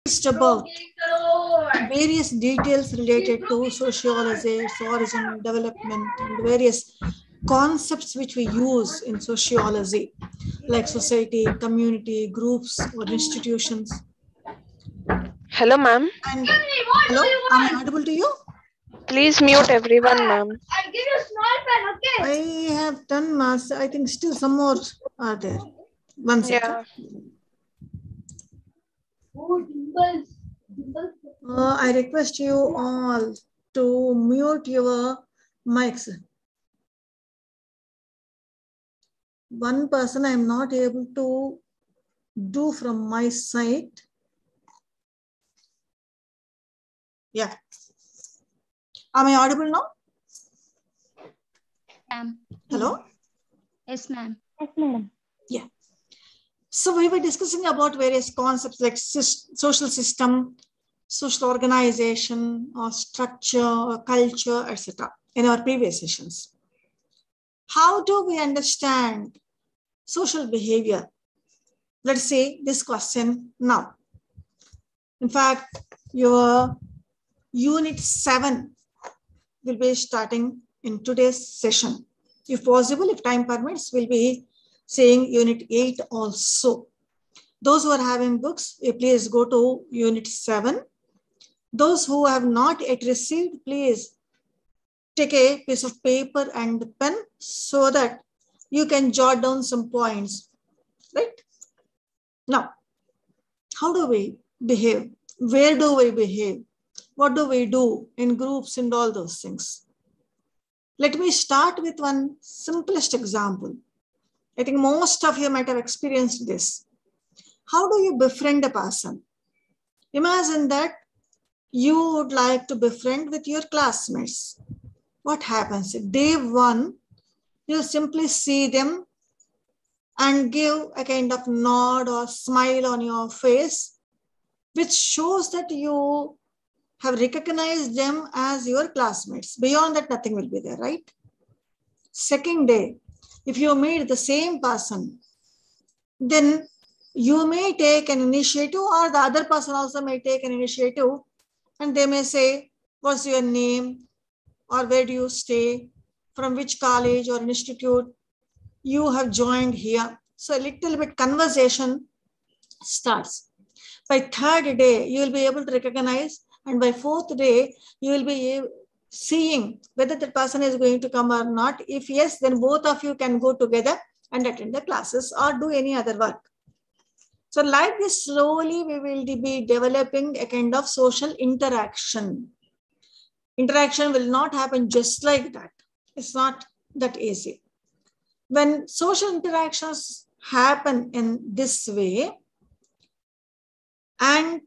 about various details related to sociology, its origin, development, and various concepts which we use in sociology, like society, community, groups, or institutions. Hello, ma'am. And hello, am I audible to you? Please mute everyone, ma'am. I'll give you a small pen, okay? I have done mass. I think still some more are there. One second. I request you all to mute your mics. One person I am not able to do from my side. Yeah. Am I audible now? Ma'am. Hello? Yes, ma'am. Yes, madam. Yeah. So we were discussing about various concepts like social system, social organization, or structure, or culture, etc. in our previous sessions. How do we understand social behavior? Let's see this question now. In fact, your unit 7 will be starting in today's session. If possible, if time permits, we'll be saying unit 8 also. Those who are having books, please go to unit 7. Those who have not yet received, please take a piece of paper and pen so that you can jot down some points, right? Now, how do we behave? Where do we behave? What do we do in groups and all those things? Let me start with one simplest example. I think most of you might have experienced this. How do you befriend a person? Imagine that you would like to befriend with your classmates. What happens? Day 1, you simply see them and give a kind of nod or smile on your face, which shows that you have recognized them as your classmates. Beyond that, nothing will be there, right? Second day, if you meet the same person, then you may take an initiative, or the other person also may take an initiative, and they may say, what's your name? Or where do you stay? From which college or institute you have joined here? So a little bit conversation starts. By third day, you will be able to recognize, and by fourth day, you will be seeing whether the person is going to come or not. If yes, then both of you can go together and attend the classes or do any other work. So like this, slowly we will be developing a kind of social interaction. Interaction will not happen just like that. It's not that easy. When social interactions happen in this way and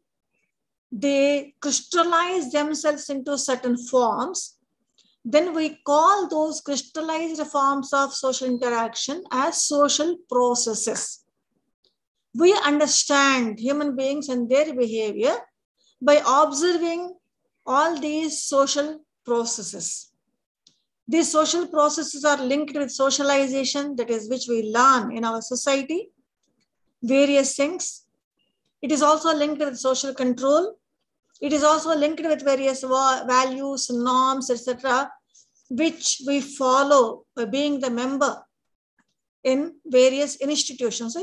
they crystallize themselves into certain forms, then we call those crystallized forms of social interaction as social processes. We understand human beings and their behavior by observing all these social processes. These social processes are linked with socialization, that is, which we learn in our society, various things. It is also linked with social control. It is also linked with various values, norms, etc., which we follow by being the member in various institutions. So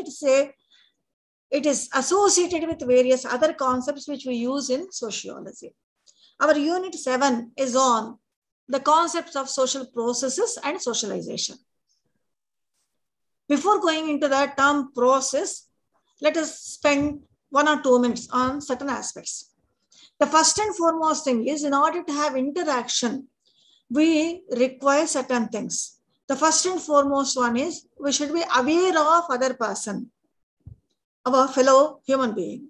it is associated with various other concepts which we use in sociology. Our unit 7 is on the concepts of social processes and socialization. Before going into the term process, let us spend 1 or 2 minutes on certain aspects. The first and foremost thing is, in order to have interaction, we require certain things. The first and foremost one is, we should be aware of other person, our fellow human being.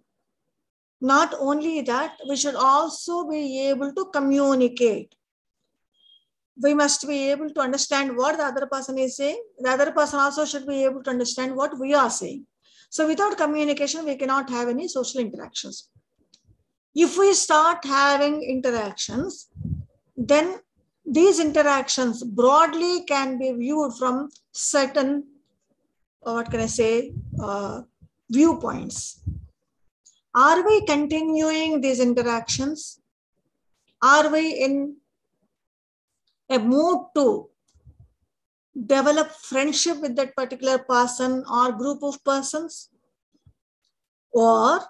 Not only that, we should also be able to communicate. We must be able to understand what the other person is saying. The other person also should be able to understand what we are saying. So without communication, we cannot have any social interactions. If we start having interactions, then these interactions broadly can be viewed from certain, viewpoints. Are we continuing these interactions? Are we in a mood to develop friendship with that particular person or group of persons? Or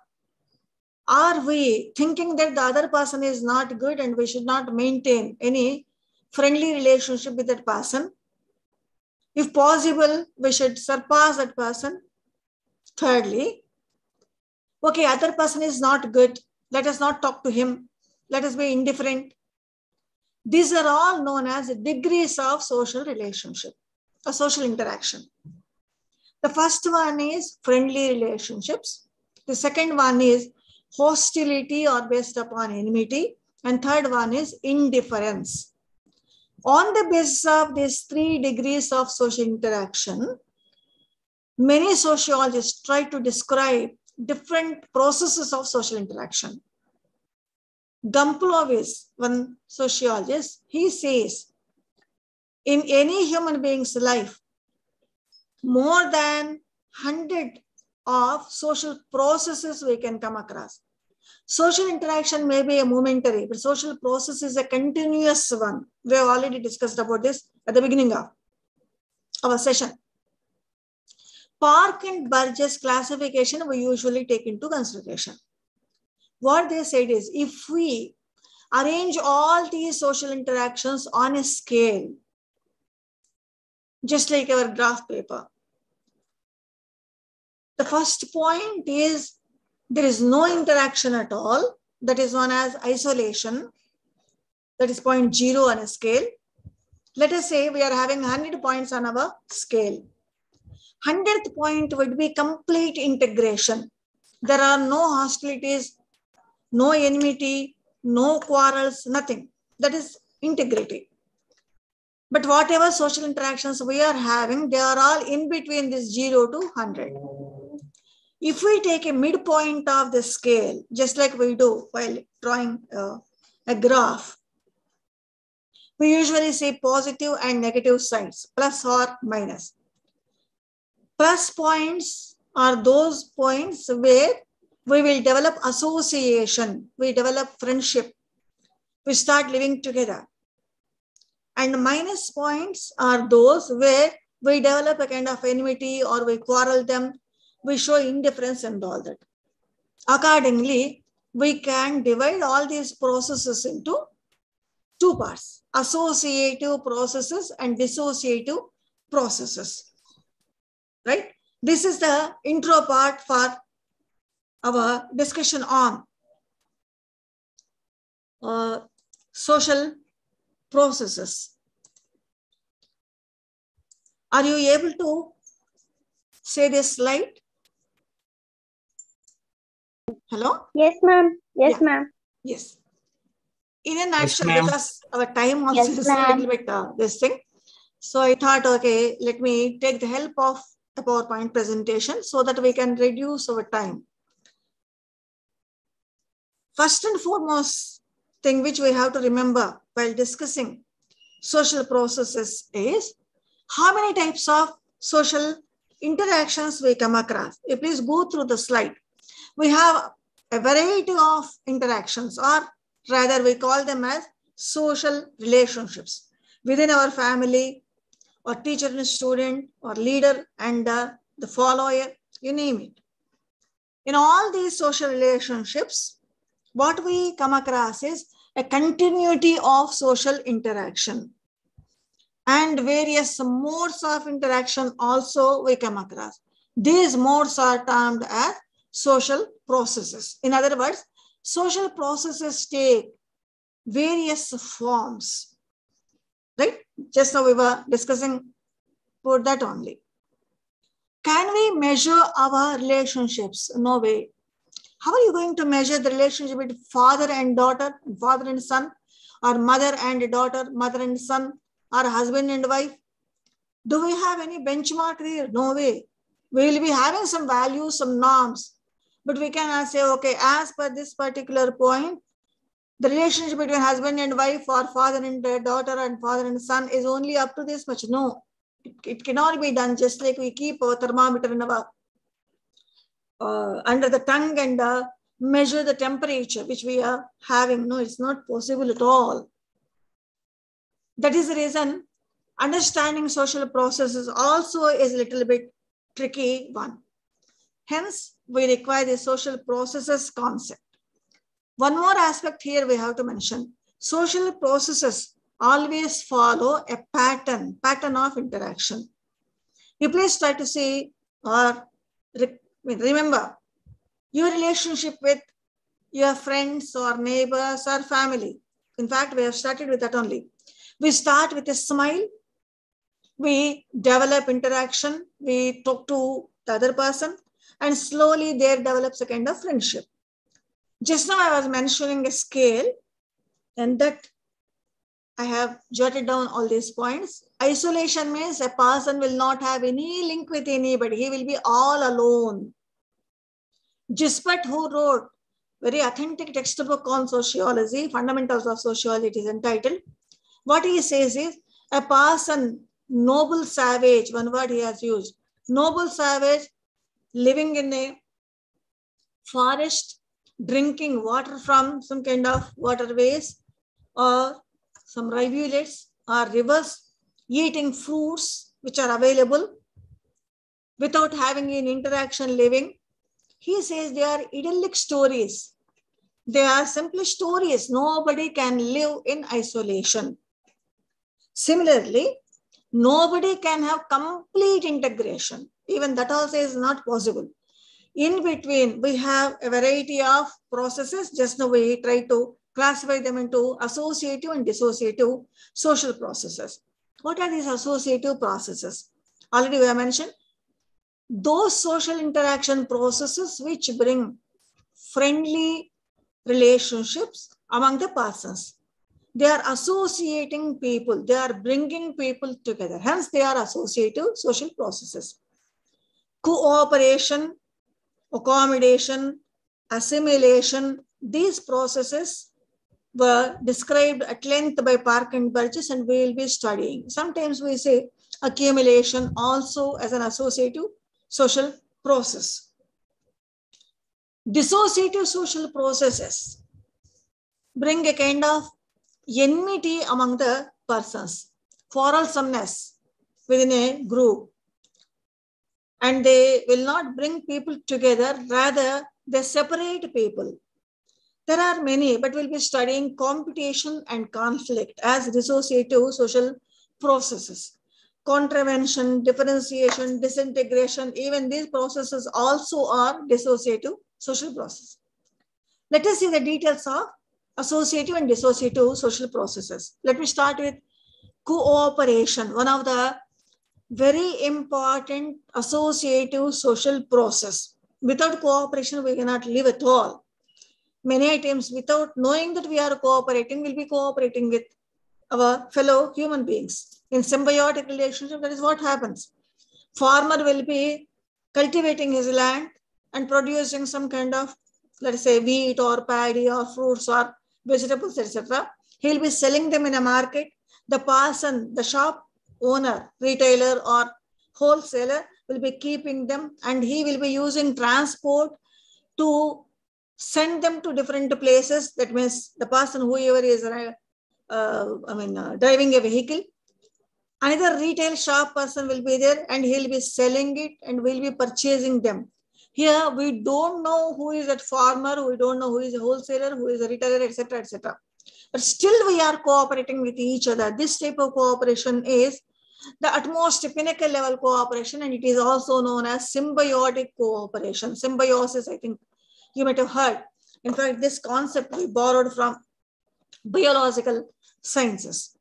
are we thinking that the other person is not good and we should not maintain any friendly relationship with that person? If possible, we should surpass that person. Thirdly, okay, other person is not good. Let us not talk to him. Let us be indifferent. These are all known as degrees of social relationship or social interaction. The first one is friendly relationships. The second one is hostility or based upon enmity. And third one is indifference. On the basis of these 3 degrees of social interaction, many sociologists try to describe different processes of social interaction. Gamplov is one sociologist. He says, in any human being's life, more than 100 of social processes we can come across. Social interaction may be a momentary, but social process is a continuous one. We have already discussed about this at the beginning of our session. Park and Burgess classification we usually take into consideration. What they said is, if we arrange all these social interactions on a scale, just like our graph paper, the first point is there is no interaction at all. That is known as isolation. That is point 0 on a scale. Let us say we are having 100 points on our scale. 100th point would be complete integration. There are no hostilities, no enmity, no quarrels, nothing. That is integrity. But whatever social interactions we are having, they are all in between this 0 to 100. If we take a midpoint of the scale, just like we do while drawing a graph, we usually say positive and negative signs, plus or minus. Plus points are those points where we will develop association, we develop friendship, we start living together. And minus points are those where we develop a kind of enmity or we quarrel them, we show indifference and all that. Accordingly, we can divide all these processes into 2 parts, associative processes and dissociative processes. Right? This is the intro part for our discussion on social processes. Are you able to say this slide? Hello? Yes, ma'am. Yes, ma'am. Yes. In a nutshell, because our time also is a little bit this thing. So I thought, okay, let me take the help of the PowerPoint presentation so that we can reduce our time. First and foremost thing which we have to remember while discussing social processes is how many types of social interactions we come across. Please go through the slide. We have a variety of interactions, or rather we call them as social relationships within our family, or teacher and student, or leader and the follower, you name it. In all these social relationships, what we come across is a continuity of social interaction. And various modes of interaction also we come across. These modes are termed as social processes. In other words, social processes take various forms. Right? Just now we were discussing about that only. Can we measure our relationships? No way. How are you going to measure the relationship between father and daughter, father and son, or mother and daughter, mother and son, or husband and wife? Do we have any benchmark there? No way. We will be having some values, some norms, but we cannot say, okay, as per this particular point, the relationship between husband and wife, or father and daughter, and father and son is only up to this much. No, it cannot be done. Just like we keep our thermometer in our under the tongue and measure the temperature which we are having. No, it's not possible at all. That is the reason understanding social processes also is a little bit tricky one. Hence, we require the social processes concept. One more aspect here we have to mention. Social processes always follow a pattern of interaction. You please try to see or remember your relationship with your friends or neighbors or family. In fact, we have started with that only. We start with a smile. We develop interaction. We talk to the other person, and slowly there develops a kind of friendship. Just now I was mentioning a scale, and that I have jotted down all these points. Isolation means a person will not have any link with anybody. He will be all alone. Gisbert, who wrote very authentic textbook on sociology, Fundamentals of Sociology, it is entitled. What he says is, a person, noble savage, one word he has used, noble savage living in a forest, drinking water from some kind of waterways or some rivulets or rivers, eating fruits which are available without having an interaction living. He says they are idyllic stories. They are simply stories. Nobody can live in isolation. Similarly, nobody can have complete integration. Even that also is not possible. In between, we have a variety of processes. Just now we try to classify them into associative and dissociative social processes. What are these associative processes? Already we have mentioned those social interaction processes which bring friendly relationships among the persons. They are associating people. They are bringing people together. Hence, they are associative social processes. Cooperation, accommodation, assimilation, these processes were described at length by Park and Burgess, and we will be studying. Sometimes we say accumulation also as an associative social process. Dissociative social processes bring a kind of enmity among the persons, quarrelsomeness within a group, and they will not bring people together, rather they separate people. There are many, but we'll be studying competition and conflict as dissociative social processes. Contravention, differentiation, disintegration, even these processes also are dissociative social processes. Let us see the details of associative and dissociative social processes. Let me start with cooperation, one of the very important associative social process. Without cooperation, we cannot live at all. Many times, without knowing that we are cooperating, we'll be cooperating with our fellow human beings. In symbiotic relationship, that is what happens. Farmer will be cultivating his land and producing some kind of, let us say, wheat or paddy or fruits or vegetables, etc. He'll be selling them in a market. The person, the shop owner, retailer or wholesaler will be keeping them, and he will be using transport to send them to different places. That means the person, whoever is driving a vehicle, another retail shop person will be there and he'll be selling it and will be purchasing them. Here we don't know who is that farmer, we don't know who is a wholesaler, who is a retailer, etc., etc. But still we are cooperating with each other. This type of cooperation is the utmost pinnacle level cooperation, and it is also known as symbiotic cooperation. Symbiosis, I think you might have heard. In fact, this concept we borrowed from biological sciences.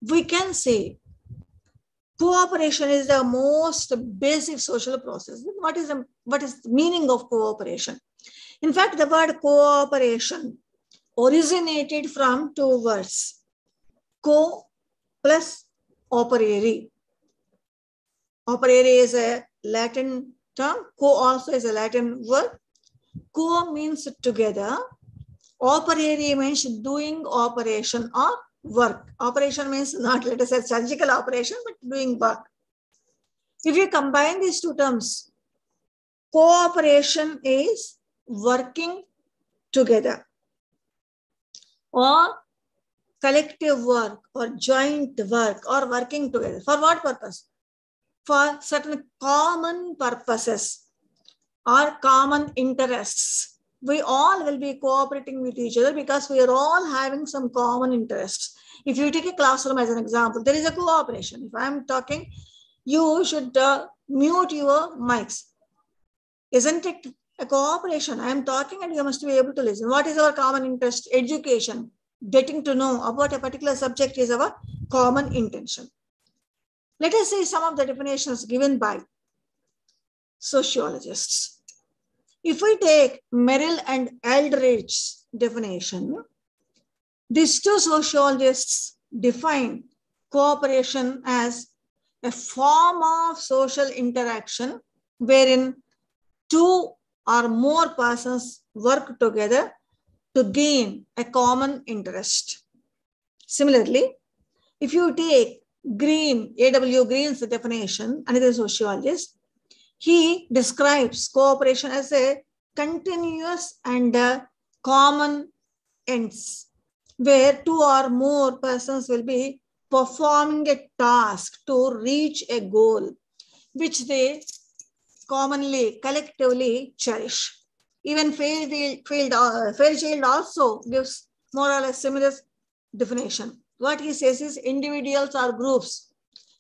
We can say cooperation is the most basic social process. What is the meaning of cooperation? In fact, the word cooperation originated from two words, co plus operare. Operare is a Latin term. Co also is a Latin word. Co means together. Operare means doing operation or work. Operation means not, let us say, surgical operation, but doing work. If you combine these two terms, cooperation is working together, or collective work, or joint work, or working together. For what purpose? For certain common purposes or common interests. We all will be cooperating with each other because we are all having some common interests. If you take a classroom as an example, there is a cooperation. If I am talking, you should mute your mics. Isn't it a cooperation? I am talking and you must be able to listen. What is our common interest? Education. Getting to know about a particular subject is our common intention. Let us see some of the definitions given by sociologists. If we take Merrill and Eldredge's definition, these two sociologists define cooperation as a form of social interaction wherein two or more persons work together to gain a common interest. Similarly, if you take Green, A.W. Green's definition, another sociologist, he describes cooperation as a continuous and common ends, where two or more persons will be performing a task to reach a goal, which they commonly, collectively cherish. Even Fairchild also gives more or less similar definition. What he says is individuals or groups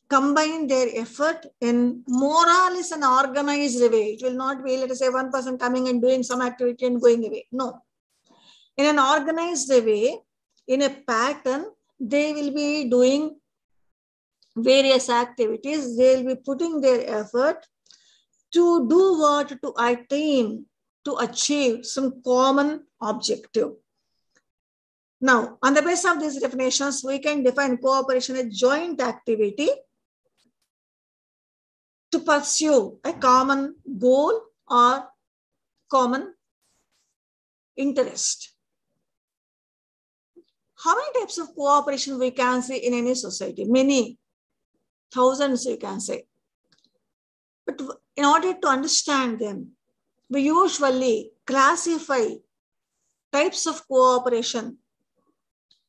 combine their effort in more or less an organized way. It will not be, let us say, one person coming and doing some activity and going away. No. In an organized way, in a pattern, they will be doing various activities. They will be putting their effort to do what? To attain, to achieve some common objective. Now, on the basis of these definitions, we can define cooperation as joint activity to pursue a common goal or common interest. How many types of cooperation we can see in any society? Many, thousands you can say. But in order to understand them, we usually classify types of cooperation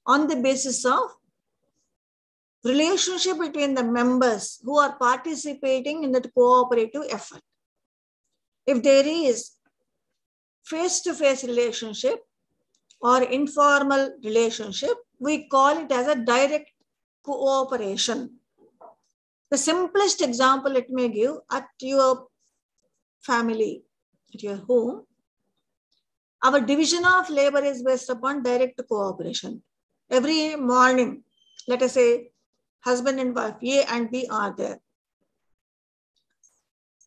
on the basis of relationship between the members who are participating in that cooperative effort. If there is face-to-face relationship or informal relationship, we call it as a direct cooperation. The simplest example let me give, at your family, at your home, our division of labor is based upon direct cooperation. Every morning, let us say, husband and wife, A and B are there.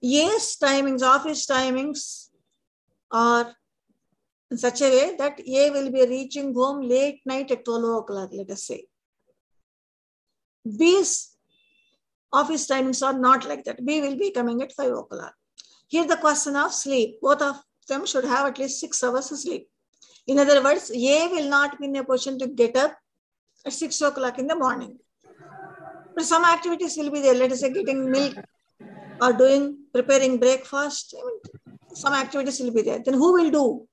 A's timings, office timings are in such a way that A will be reaching home late night at 12 o'clock, let us say. B's office timings are not like that. B will be coming at 5 o'clock. Here the question of sleep. Both of them should have at least 6 hours of sleep. In other words, A will not be in a position to get up at 6 o'clock in the morning. But some activities will be there. Let us say getting milk or preparing breakfast. Some activities will be there. Then who will do?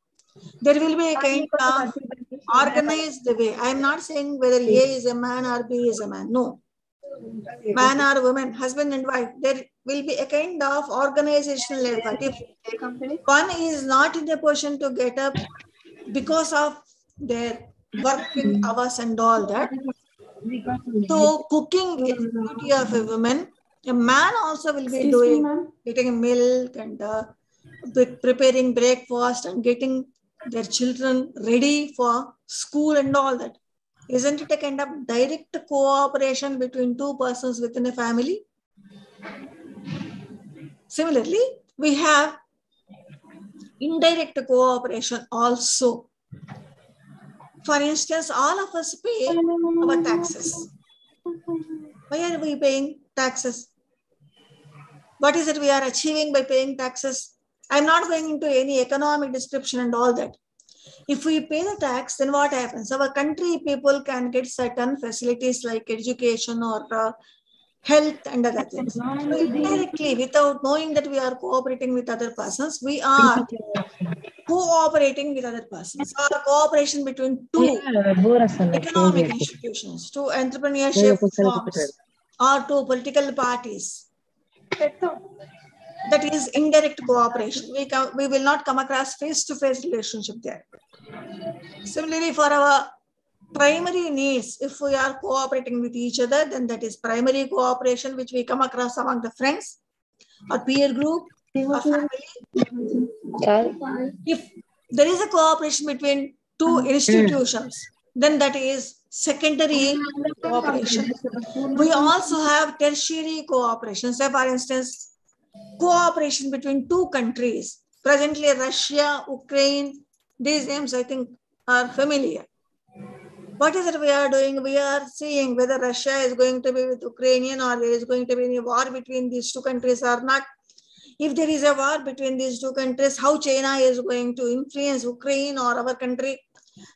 There will be a kind of organized way. I am not saying whether A is a man or B is a man. No. Man or woman, husband and wife, there will be a kind of organizational effort. If one is not in a position to get up because of their working hours and all that, so cooking is the duty of a woman. A man also will be getting milk and preparing breakfast and getting their children ready for school and all that. Isn't it a kind of direct cooperation between two persons within a family? Similarly, we have indirect cooperation also. For instance, all of us pay our taxes. Why are we paying taxes? What is it we are achieving by paying taxes? I'm not going into any economic description and all that. If we pay the tax, then what happens? Our country people can get certain facilities like education or health, and other things. So indirectly, without knowing that we are cooperating with other persons, we are cooperating with other persons, or cooperation between two economic institutions, two entrepreneurship firms, or two political parties. That is indirect cooperation. We will not come across face-to-face relationship there. Similarly, for our primary needs, if we are cooperating with each other, then that is primary cooperation, which we come across among the friends, or peer group, or family. If there is a cooperation between two institutions, then that is secondary cooperation. We also have tertiary cooperation. Say, for instance, cooperation between two countries. Presently, Russia, Ukraine, these names I think are familiar. What is it we are doing? We are seeing whether Russia is going to be with Ukrainian, or there is going to be any war between these two countries or not. If there is a war between these two countries, how China is going to influence Ukraine or our country.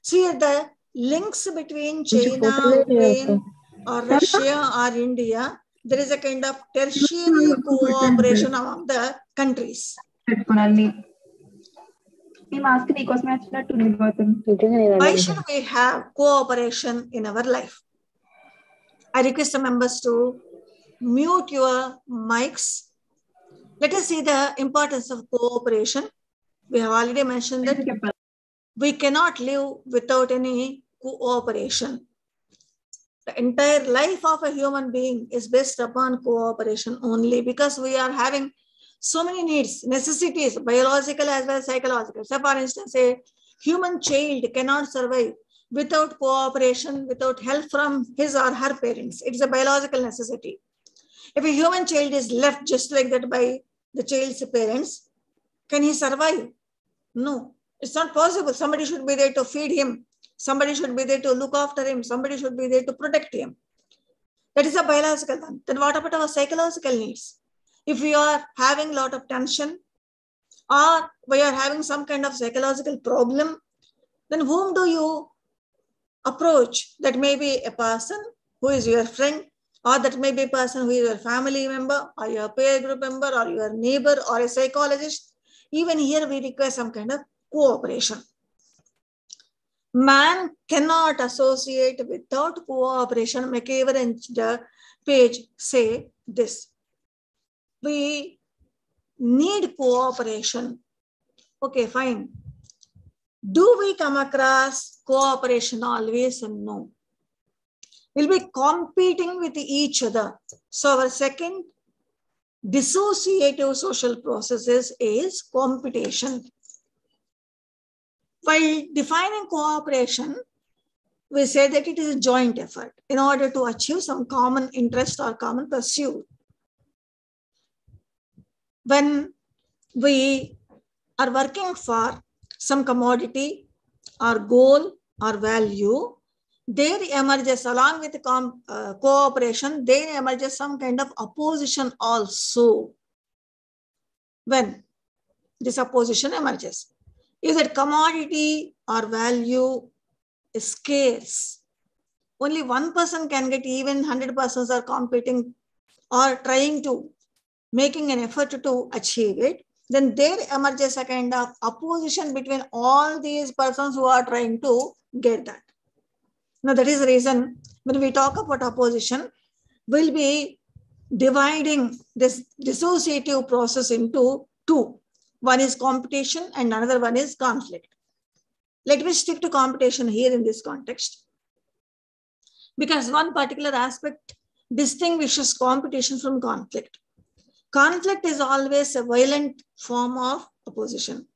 See, the links between China, Ukraine, or Russia, or India, there is a kind of tertiary cooperation among the countries. Why should we have cooperation in our life? I request the members to mute your mics. Let us see the importance of cooperation. We have already mentioned that we cannot live without any cooperation. The entire life of a human being is based upon cooperation only, because we are having so many needs, necessities, biological as well as psychological. So, for instance, a human child cannot survive without cooperation, without help from his or her parents. It's a biological necessity. If a human child is left just like that by the child's parents, can he survive? No, it's not possible. Somebody should be there to feed him. Somebody should be there to look after him. Somebody should be there to protect him. That is a biological one. Then what about our psychological needs? If we are having a lot of tension, or we are having some kind of psychological problem, then whom do you approach? That may be a person who is your friend, or that may be a person who is your family member, or your peer group member, or your neighbor, or a psychologist. Even here we require some kind of cooperation. Man cannot associate without cooperation. McKeever and the Page say this. We need cooperation. Okay, fine. Do we come across cooperation always? No. We'll be competing with each other. So our second dissociative social processes is competition. While defining cooperation, we say that it is a joint effort in order to achieve some common interest or common pursuit. When we are working for some commodity or goal or value, there emerges, along with cooperation, there emerges some kind of opposition also. When this opposition emerges, if that commodity or value is scarce, only one person can get, even 100 persons are competing or trying to, making an effort to achieve it, then there emerges a kind of opposition between all these persons who are trying to get that. Now that is the reason when we talk about opposition, we'll be dividing this dissociative process into two. One is competition and another one is conflict. Let me stick to competition here in this context, because one particular aspect distinguishes competition from conflict. Conflict is always a violent form of opposition,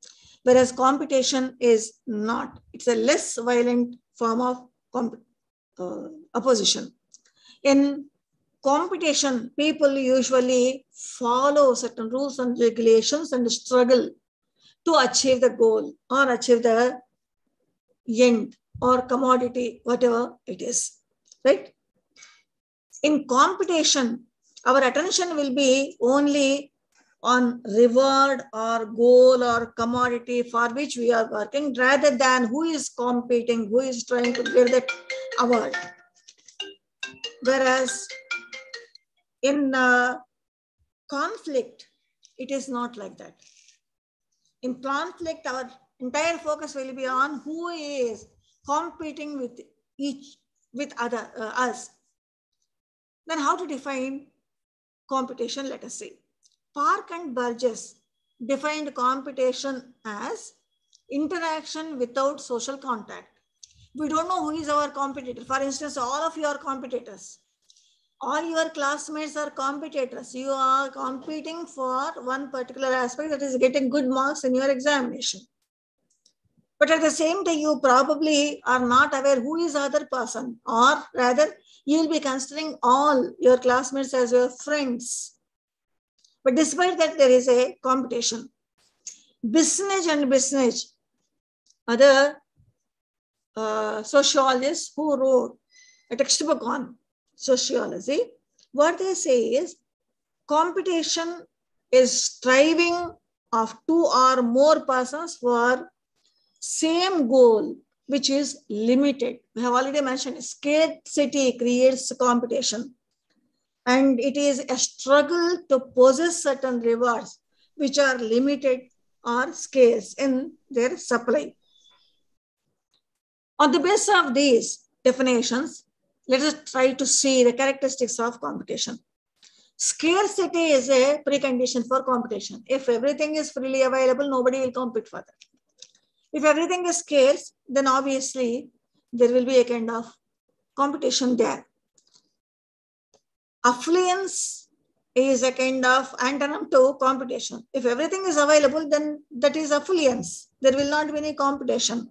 whereas competition is not. It's a less violent form of opposition. In competition, people usually follow certain rules and regulations and struggle to achieve the goal or achieve the end or commodity, whatever it is, right? In competition, our attention will be only on reward or goal or commodity for which we are working, rather than who is competing, who is trying to get that award. Whereas In conflict, it is not like that. In conflict, our entire focus will be on who is competing with us. Then how to define competition? Let us see. Park and Burgess defined competition as interaction without social contact. We don't know who is our competitor. For instance, all of you are competitors. All your classmates are competitors. You are competing for one particular aspect, that is getting good marks in your examination. But at the same time, you probably are not aware who is the other person, or rather, you will be considering all your classmates as your friends. But despite that, there is a competition. Business and business, other sociologists who wrote a textbook on sociology, what they say is competition is striving of two or more persons for same goal, which is limited. We have already mentioned scarcity creates competition, and it is a struggle to possess certain rewards which are limited or scarce in their supply. On the basis of these definitions, let us try to see the characteristics of competition. Scarcity is a precondition for competition. If everything is freely available, nobody will compete for that. If everything is scarce, then obviously there will be a kind of competition there. Affluence is a kind of antonym to competition. If everything is available, then that is affluence. There will not be any competition.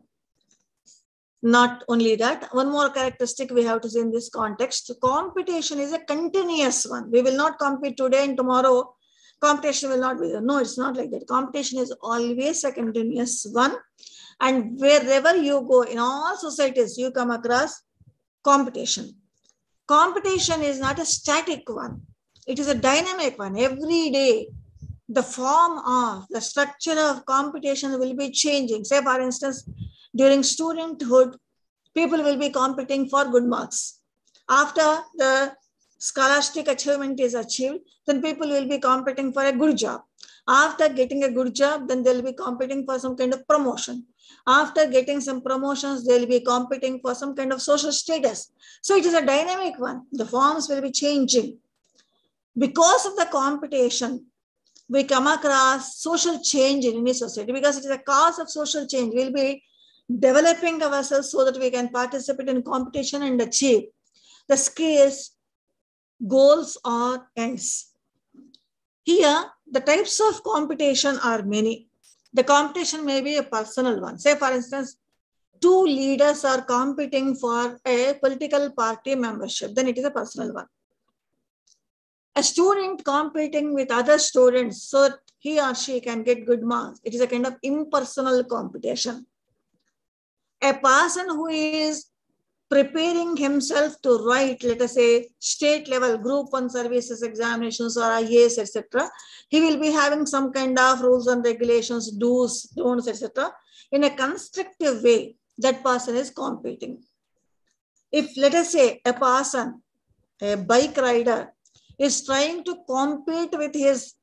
Not only that, one more characteristic we have to see in this context, competition is a continuous one. We will not compete today and tomorrow competition will not be there. No, it's not like that. Competition is always a continuous one. And wherever you go, in all societies, you come across competition. Competition is not a static one. It is a dynamic one. Every day, the form of, the structure of competition will be changing. Say, for instance, during studenthood, people will be competing for good marks. After the scholastic achievement is achieved, then people will be competing for a good job. After getting a good job, then they'll be competing for some kind of promotion. After getting some promotions, they'll be competing for some kind of social status. So it is a dynamic one. The forms will be changing. Because of the competition, we come across social change in any society, because it is a cause of social change. We'll be developing ourselves so that we can participate in competition and achieve the skills, goals, or ends. Here, the types of competition are many. The competition may be a personal one. Say, for instance, two leaders are competing for a political party membership, then it is a personal one. A student competing with other students so that he or she can get good marks, it is a kind of impersonal competition. A person who is preparing himself to write, let us say, state level group 1 services examinations or IAS, etc., he will be having some kind of rules and regulations, do's, don'ts, etc. In a constructive way, that person is competing. If, let us say, a person, a bike rider, is trying to compete with his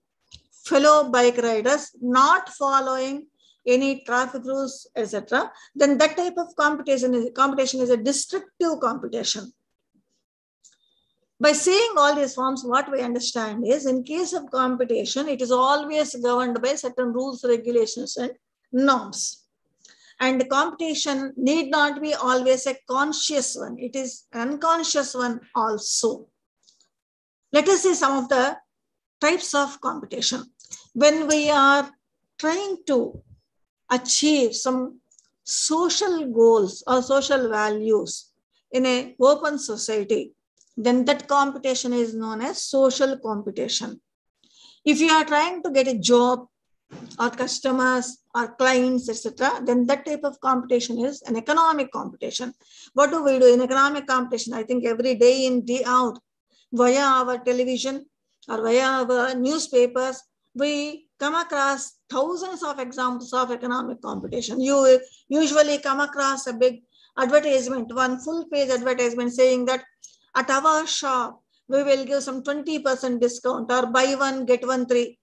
fellow bike riders, not following any traffic rules, etc., then that type of competition is a destructive competition. By seeing all these forms, what we understand is, in case of competition, it is always governed by certain rules, regulations, and norms. And the competition need not be always a conscious one. It is an unconscious one also. Let us see some of the types of competition. When we are trying to achieve some social goals or social values in an open society, then that competition is known as social competition. If you are trying to get a job or customers or clients, etc., then that type of competition is an economic competition. What do we do in economic competition? I think every day in, day out, via our television or via our newspapers, we come across thousands of examples of economic competition. You will usually come across a big advertisement, one full page advertisement saying that at our shop, we will give some 20% discount or buy one, get one, three.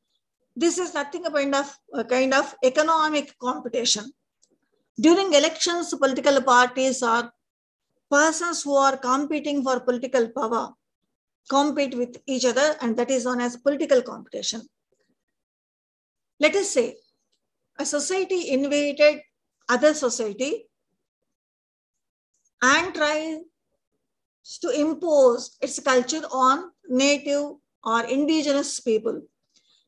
This is nothing a kind of economic competition. During elections, political parties or persons who are competing for political power compete with each other, and that is known as political competition. Let us say a society invaded other society and tries to impose its culture on native or indigenous people.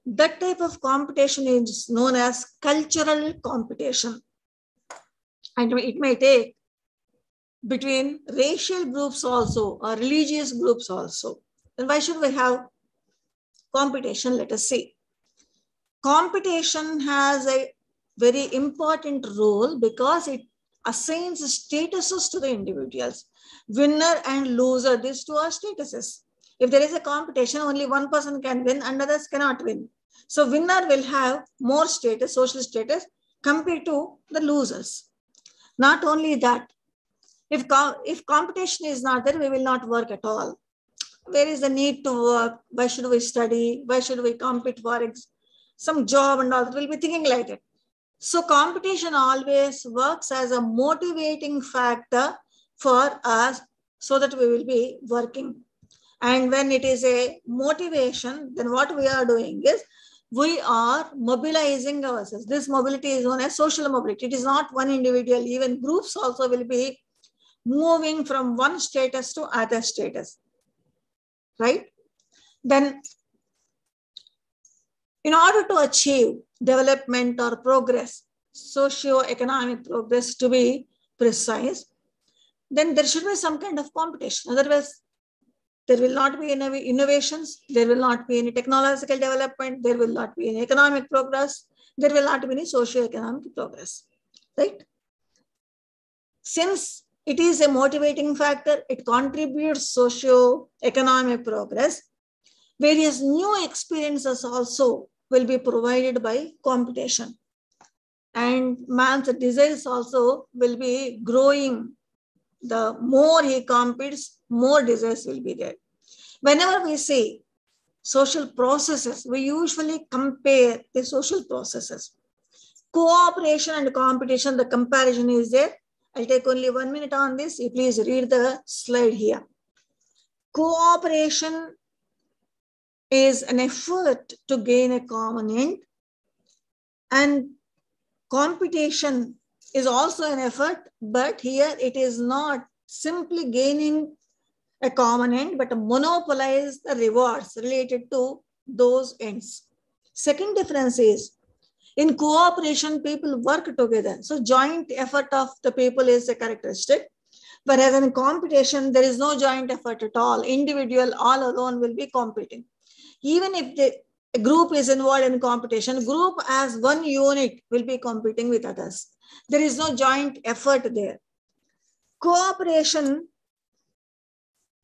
That type of competition is known as cultural competition. And it may take between racial groups also or religious groups also. Then why should we have competition? Let us see. Competition has a very important role because it assigns statuses to the individuals. Winner and loser, these two are statuses. If there is a competition, only one person can win and others cannot win. So winner will have more status, social status, compared to the losers. Not only that, if competition is not there, we will not work at all. Where is the need to work? Why should we study? Why should we compete for some job and all that? We'll be thinking like that. So competition always works as a motivating factor for us so that we will be working. And when it is a motivation, then what we are doing is we are mobilizing ourselves. This mobility is known as social mobility. It is not one individual. Even groups also will be moving from one status to other status. Right? Then, in order to achieve development or progress, socio-economic progress to be precise, then there should be some kind of competition. Otherwise, there will not be any innovations, there will not be any technological development, there will not be any economic progress, there will not be any socio-economic progress. Right? Since it is a motivating factor, it contributes socio-economic progress. Various new experiences also will be provided by competition. And man's desires also will be growing. The more he competes, more desires will be there. Whenever we say social processes, we usually compare the social processes. Cooperation and competition, the comparison is there. I'll take only 1 minute on this. You please read the slide here. Cooperation is an effort to gain a common end, and competition is also an effort, but here it is not simply gaining a common end, but to monopolize the rewards related to those ends. Second difference is, in cooperation, people work together. So joint effort of the people is a characteristic. Whereas in competition, there is no joint effort at all. Individual all alone will be competing. Even if a group is involved in competition, group as one unit will be competing with others. There is no joint effort there. Cooperation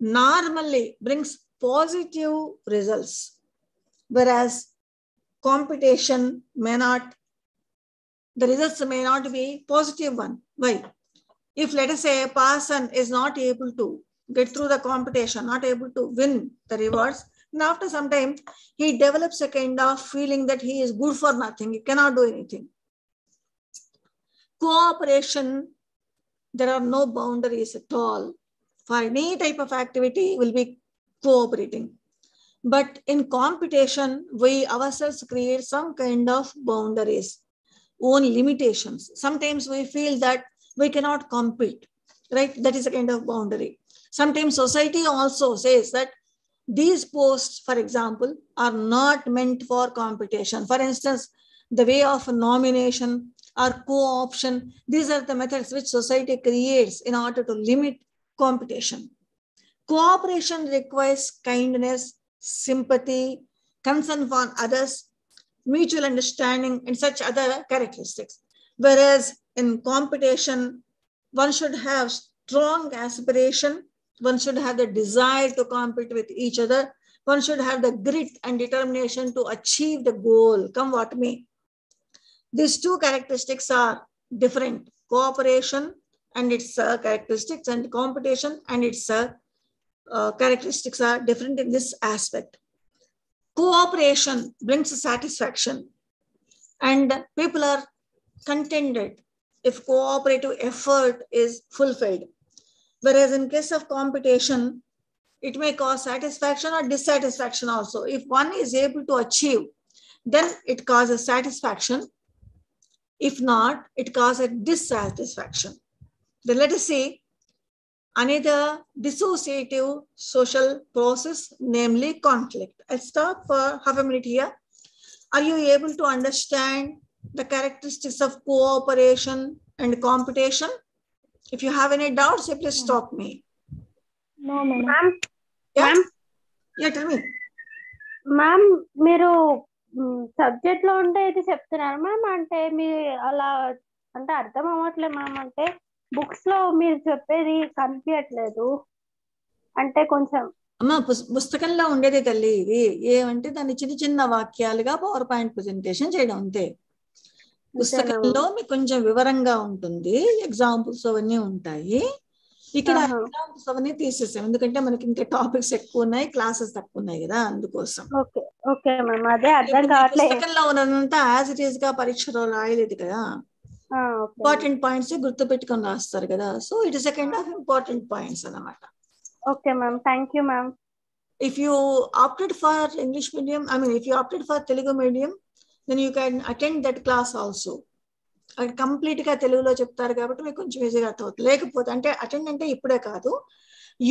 normally brings positive results, whereas competition may not, the results may not be positive one. Why? If let us say a person is not able to get through the competition, not able to win the rewards, and after some time, he develops a kind of feeling that he is good for nothing. He cannot do anything. Cooperation, there are no boundaries at all. For any type of activity, will be cooperating. But in competition, we ourselves create some kind of boundaries, own limitations. Sometimes we feel that we cannot compete, right? That is a kind of boundary. Sometimes society also says that these posts, for example, are not meant for competition. For instance, the way of nomination or co-option, these are the methods which society creates in order to limit competition. Cooperation requires kindness, sympathy, concern for others, mutual understanding, and such other characteristics. Whereas in competition, one should have strong aspiration, one should have the desire to compete with each other, one should have the grit and determination to achieve the goal, come what may. These two characteristics are different. Cooperation and its characteristics, and competition and its characteristics are different in this aspect. Cooperation brings satisfaction, and people are contented if cooperative effort is fulfilled. Whereas in case of competition, it may cause satisfaction or dissatisfaction also. If one is able to achieve, then it causes satisfaction. If not, it causes dissatisfaction. Then let us see another dissociative social process, namely conflict. I'll stop for half a minute here. Are you able to understand the characteristics of cooperation and competition? If you have any doubts, please stop me. No, ma'am. Yeah? Ma'am? Yeah, tell me. Ma'am మీరు subject లో ఉంటే ఇది చెప్తున్నారు ma'am, అంటే మీ అలా అంటే అర్థం అవ్వట్లేదు మ్యామ్, అంటే బుక్స్ లో మీరు చెప్పేది కనిపించట్లేదు, అంటే కొంచెం. అమ్మ పుస్తకంలో ఉండేదే తల్లి ఇది ఏమంటే దాన్ని చిన్న చిన్న వాక్యాలుగా పవర్ పాయింట్ ప్రెజెంటేషన్ చేయడం అంతే. పుస్తకంలో మీకు కొంచెం వివరంగా ఉంటుంది, ఎగ్జాంపుల్స్ అవన్నీ ఉంటాయి. ఇక్కడ ఎగ్జాంపుల్స్ అవన్నీ తీసేసాం ఎందుకంటే మనకి ఇంకా టాపిక్స్ ఎక్కువ ఉన్నాయి, క్లాసెస్ తక్కువ ఉన్నాయి కదా, అందుకోసం. ఓకే ఓకే మ్యామ్, అదే అర్థం కావట్లేదు. పుస్తకంలో ఉన్నదంతా యాజ్ ఇట్ ఈస్ గా పరీక్షలో రాయలేదు కదా, ఇంపార్టెంట్ పాయింట్స్ గుర్తు పెట్టుకొని రాస్తారు కదా, so it is a kind of important points అన్నమాట. Okay ma'am, thank you ma'am. If you opted for English medium, I mean, if you opted for Telugu medium, then you can attend that class also. అది complete గా తెలుగులో చెప్తారు కాబట్టి మీకు కొంచెం ఈజీగా అర్థమవుతుంది. లేకపోతే అంటే అటెండ్ అంటే ఇప్పుడే కాదు,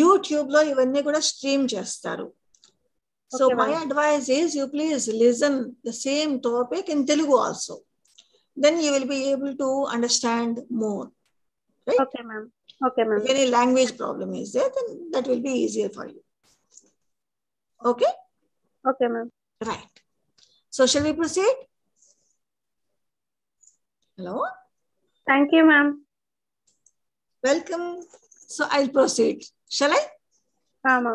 యూట్యూబ్ లో ఇవన్నీ కూడా స్ట్రీమ్ చేస్తారు. So my advice is you please listen the same topic in Telugu also, then you will be able to understand more. Right? Okay, ma'am. Okay, ma'am. If any language problem is there, then that will be easier for you. Okay? Okay, ma'am. Right. So shall we proceed? Hello? Thank you, ma'am. Welcome. So I'll proceed. Shall I? Ma'am.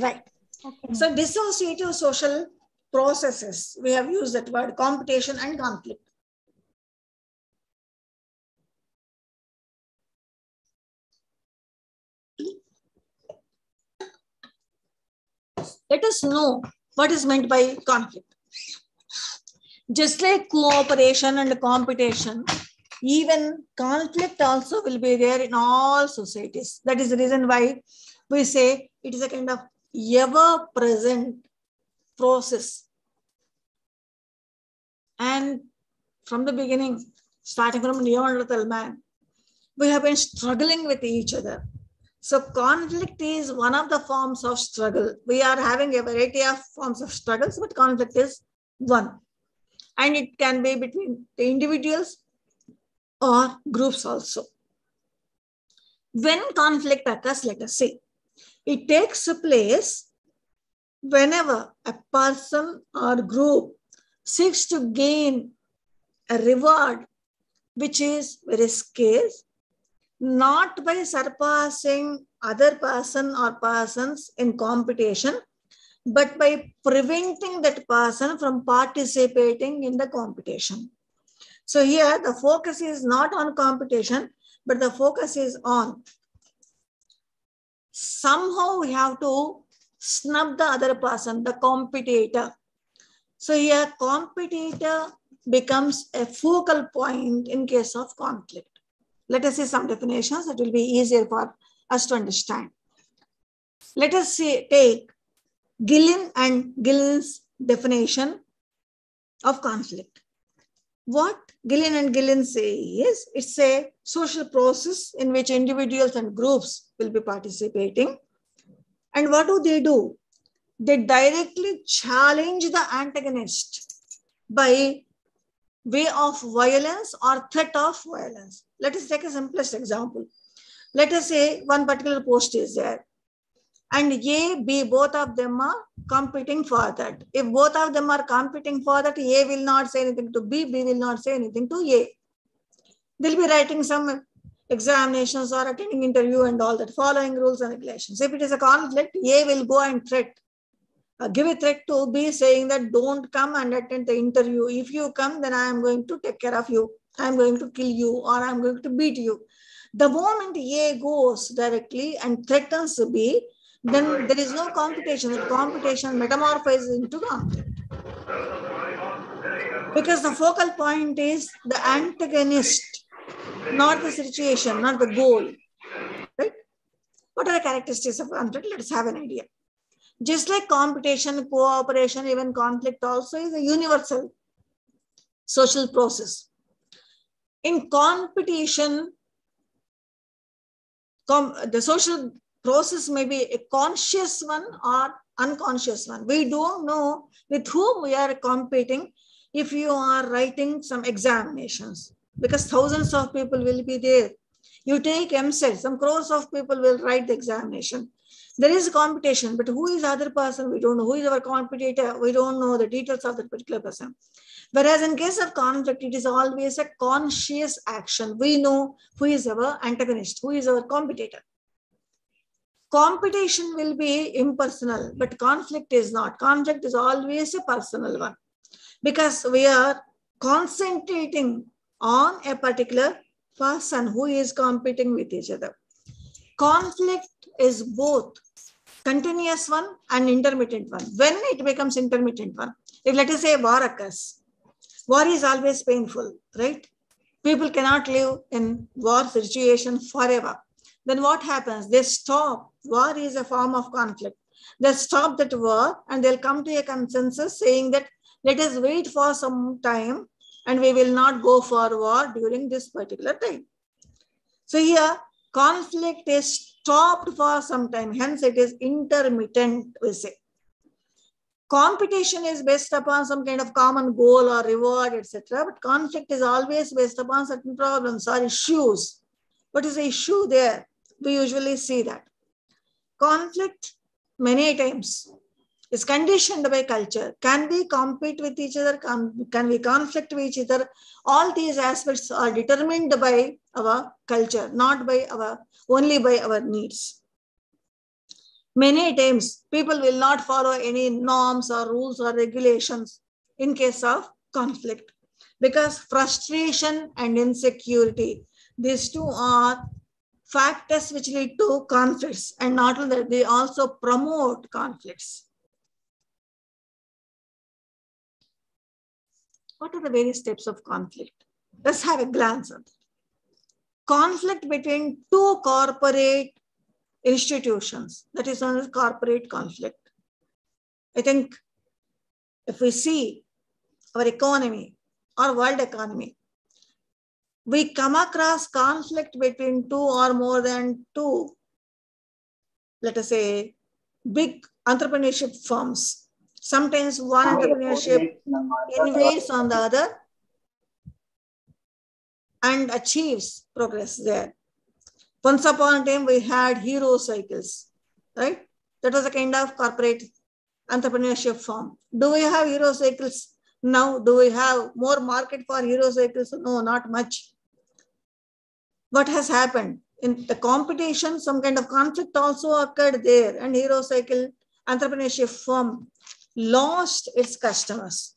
Right. Okay. So dissociative social processes, we have used that word, competition and conflict. Let us know what is meant by conflict. Just like cooperation and competition, even conflict also will be there in all societies. That is the reason why we say it is a kind of ever-present process. And from the beginning, starting from Neanderthal man, we have been struggling with each other. So conflict is one of the forms of struggle. We are having a variety of forms of struggles, but conflict is one. And it can be between the individuals or groups also. When conflict occurs, let us say, it takes place whenever a person or group seeks to gain a reward which is very scarce, not by surpassing other person or persons in competition, but by preventing that person from participating in the competition. So here the focus is not on competition, but the focus is on somehow we have to snub the other person, the competitor. So here competitor becomes a focal point in case of conflict. Let us see some definitions that will be easier for us to understand. Let us see, take Gillen and Gillen's definition of conflict. What Gillen and Gillen say is, it's a social process in which individuals and groups will be participating. And what do? They directly challenge the antagonist by way of violence or threat of violence. Let us take a simplest example. Let us say one particular post is there, and A, B, both of them are competing for that. If both of them are competing for that, A will not say anything to B, B will not say anything to A. They'll be writing some examinations or attending interview and all that, following rules and regulations. If it is a conflict, A will go and give a threat to B saying that don't come and attend the interview. If you come, then I am going to take care of you. I am going to kill you, or I am going to beat you. The moment A goes directly and threatens B, then there is no competition. That competition metamorphoses into conflict. Because the focal point is the antagonist, not the situation, not the goal. Right? What are the characteristics of conflict? Let's have an idea. Just like competition, cooperation, even conflict also is a universal social process. In competition, the social process may be a conscious one or unconscious one. We don't know with whom we are competing if you are writing some examinations, because thousands of people will be there. You take MCET, some crores of people will write the examination. There is competition, but who is the other person? We don't know. Who is our competitor? We don't know the details of that particular person. Whereas in case of conflict, it is always a conscious action. We know who is our antagonist, who is our competitor. Competition will be impersonal, but conflict is not. Conflict is always a personal one, because we are concentrating on a particular person who is competing with each other. Conflict is both continuous one and intermittent one. When it becomes intermittent one, if let us say war occurs, war is always painful, right? People cannot live in war situation forever. Then what happens? They stop. War is a form of conflict. They stop that war and they'll come to a consensus saying that let us wait for some time and we will not go for war during this particular time. So here, conflict is stopped for some time. Hence, it is intermittent, we say. Competition is based upon some kind of common goal or reward, etc. But conflict is always based upon certain problems or issues. What is the issue there? We usually see that. Conflict, many times, is conditioned by culture. Can we compete with each other? Can we conflict with each other? All these aspects are determined by our culture, not by only by our needs. Many times, people will not follow any norms or rules or regulations in case of conflict, because frustration and insecurity, these two are factors which lead to conflicts, and not only that, they also promote conflicts. What are the various types of conflict? Let's have a glance at it. Conflict between two corporate institutions, that is known as corporate conflict. I think if we see our economy or world economy, we come across conflict between two or more than two, let us say, big entrepreneurship firms. Sometimes one entrepreneurship invades on the other and achieves progress there. Once upon a time, we had hero cycles, right? That was a kind of corporate entrepreneurship firm. Do we have hero cycles now? Do we have more market for hero cycles? No, not much. What has happened? In the competition, some kind of conflict also occurred there, and hero cycle entrepreneurship firm lost its customers.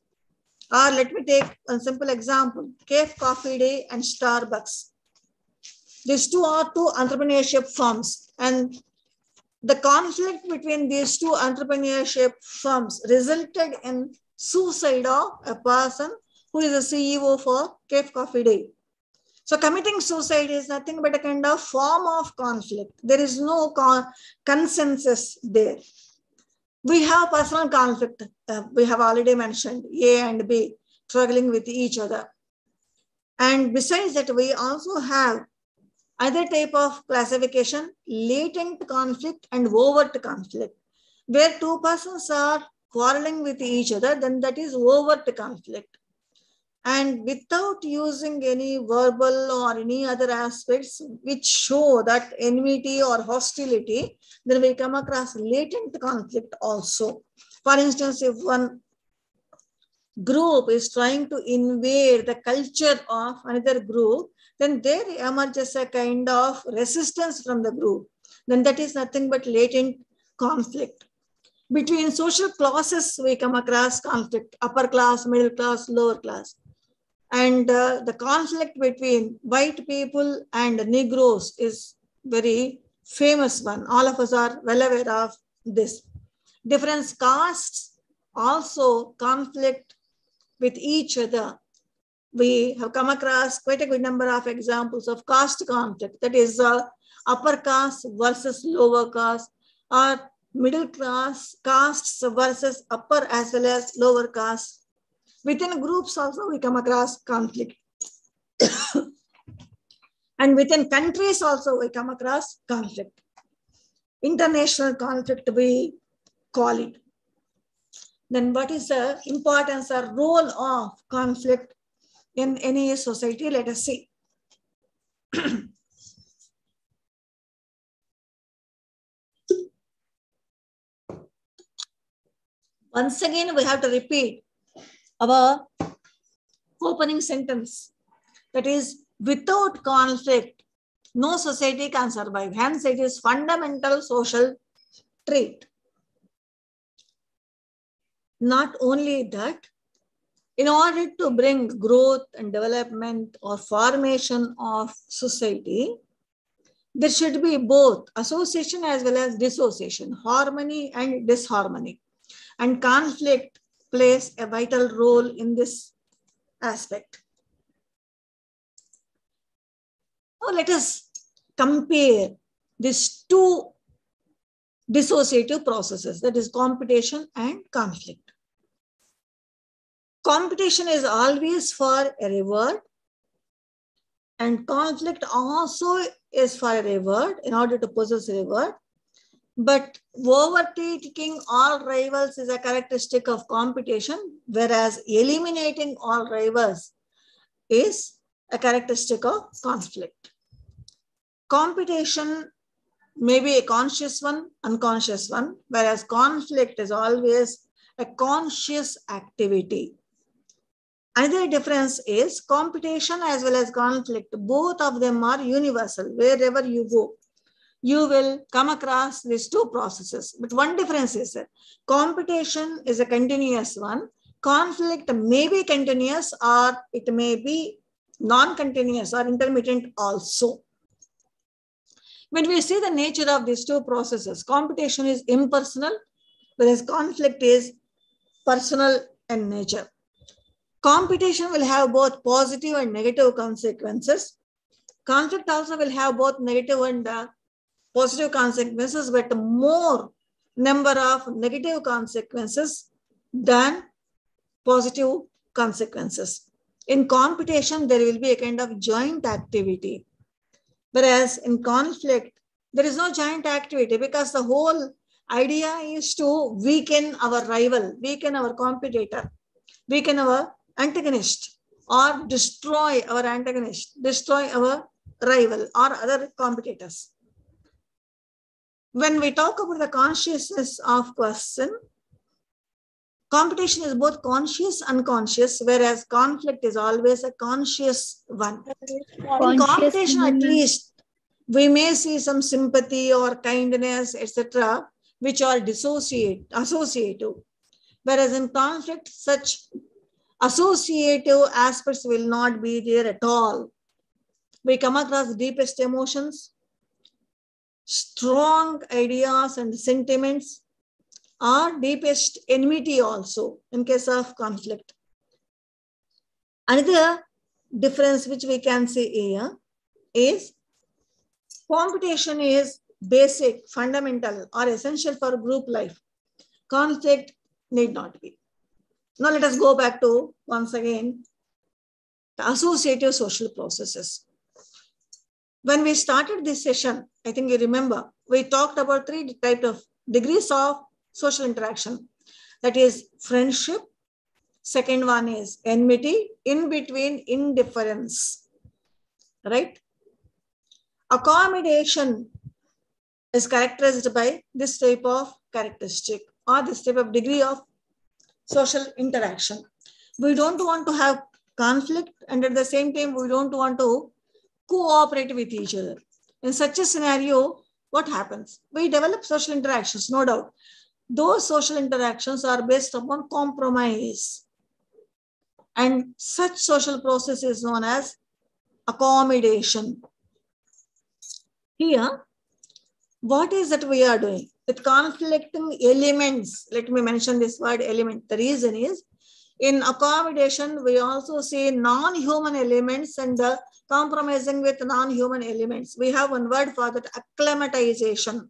Or let me take a simple example, Cafe Coffee Day and Starbucks. These two are two entrepreneurship firms, and the conflict between these two entrepreneurship firms resulted in suicide of a person who is the CEO for Cafe Coffee Day. So committing suicide is nothing but a kind of form of conflict. There is no consensus there. We have personal conflict. We have already mentioned A and B struggling with each other. And besides that, we also have other type of classification, latent conflict and overt conflict. Where two persons are quarreling with each other, then that is overt conflict. And without using any verbal or any other aspects which show that enmity or hostility, then we come across latent conflict also. For instance, if one group is trying to invade the culture of another group, then there emerges a kind of resistance from the group. Then that is nothing but latent conflict. Between social classes, we come across conflict, upper class, middle class, lower class. And the conflict between white people and Negroes is very famous one. All of us are well aware of this. Different castes also conflict with each other. We have come across quite a good number of examples of caste conflict. That is upper caste versus lower caste, or middle class castes versus upper as well as lower caste. Within groups also we come across conflict. And within countries also we come across conflict. International conflict we call it. Then what is the importance or role of conflict in any society? Let us see. Once again, we have to repeat our opening sentence. That is, without conflict, no society can survive. Hence, it is fundamental social trait. Not only that, in order to bring growth and development or formation of society, there should be both association as well as dissociation, harmony and disharmony. And conflict plays a vital role in this aspect. Now let us compare these two dissociative processes, that is competition and conflict. Competition is always for a reward, and conflict also is for a reward in order to possess a reward. But overtaking all rivals is a characteristic of competition, whereas eliminating all rivals is a characteristic of conflict. Competition may be a conscious one, unconscious one, whereas conflict is always a conscious activity. Another difference is competition as well as conflict. Both of them are universal. Wherever you go, you will come across these two processes. But one difference is that competition is a continuous one. Conflict may be continuous or it may be non-continuous or intermittent also. When we see the nature of these two processes, competition is impersonal, whereas conflict is personal in nature. Competition will have both positive and negative consequences. Conflict also will have both negative and positive consequences, but more number of negative consequences than positive consequences. In competition, there will be a kind of joint activity. Whereas in conflict, there is no joint activity because the whole idea is to weaken our rival, weaken our competitor, weaken our antagonist, or destroy our antagonist, destroy our rival or other competitors. When we talk about the consciousness of person, competition is both conscious and unconscious, whereas conflict is always a conscious one. In competition, at least, we may see some sympathy or kindness, etc., which are associative. Whereas in conflict, such associative aspects will not be there at all. We come across deepest emotions, strong ideas and sentiments, or deepest enmity also in case of conflict. Another difference which we can see here is competition is basic, fundamental, or essential for group life. Conflict need not be. Now let us go back to, once again, the associative social processes. When we started this session, I think you remember, we talked about 3 types of degrees of social interaction. That is friendship. Second one is enmity. In between, indifference. Right? Accommodation is characterized by this type of characteristic or this type of degree of social interaction. We don't want to have conflict, and at the same time, we don't want to cooperate with each other. In such a scenario, what happens? We develop social interactions, no doubt. Those social interactions are based upon compromise. And such social process is known as accommodation. Here, What is that we are doing? With conflicting elements, let me mention this word element. The reason is, in accommodation, we also see non-human elements and compromising with non-human elements. We have one word for that, acclimatization.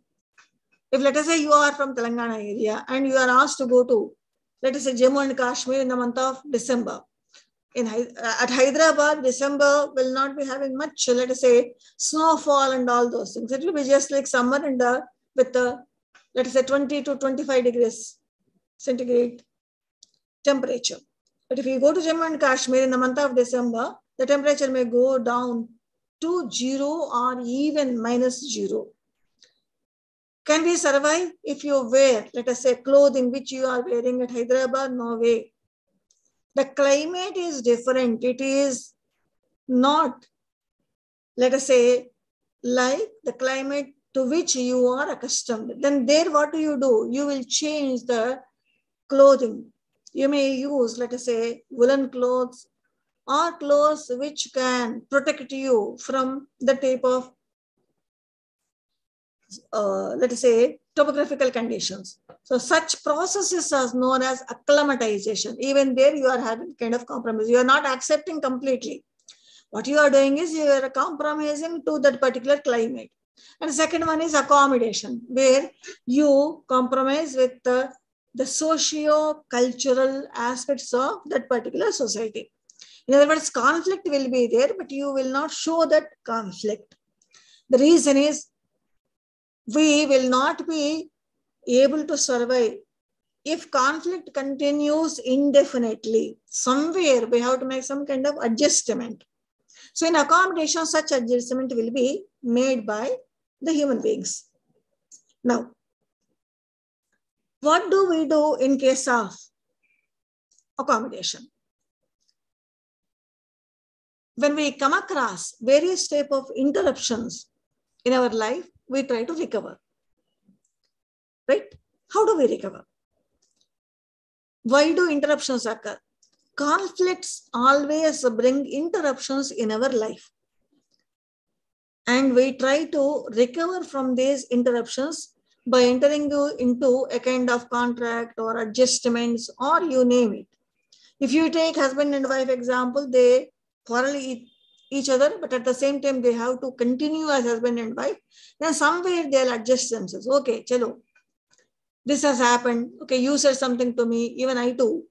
If let us say you are from Telangana area and you are asked to go to, let us say, Jammu and Kashmir in the month of December. At Hyderabad, December will not be having much, let us say, snowfall and all those things. It will be just like summer and with let us say 20 to 25 degrees centigrade temperature. But if you go to Jammu and Kashmir in the month of December, the temperature may go down to 0 or even -0. Can we survive if you wear, let us say, clothing which you are wearing at Hyderabad? No way. The climate is different. It is not, let us say, like the climate to which you are accustomed. Then there, what do? You will change the clothing. You may use, let us say, woolen clothes or clothes which can protect you from the type of, let us say, topographical conditions. So such processes are known as acclimatization. Even there you are having kind of compromise. You are not accepting completely. What you are doing is you are compromising to that particular climate. And the second one is accommodation, where you compromise with the socio-cultural aspects of that particular society. In other words, conflict will be there, but you will not show that conflict. The reason is, we will not be able to survive if conflict continues indefinitely. Somewhere we have to make some kind of adjustment. So in accommodation, such adjustment will be made by the human beings. Now, what do we do in case of accommodation? When we come across various types of interruptions in our life, we try to recover. Right? How do we recover? Why do interruptions occur? Conflicts always bring interruptions in our life. And we try to recover from these interruptions by entering into a kind of contract or adjustments, or you name it. If you take husband and wife example, they quarrel each other, but at the same time, they have to continue as husband and wife. Then somewhere they'll adjust themselves. Okay, chalo, this has happened. Okay, you said something to me, even I too.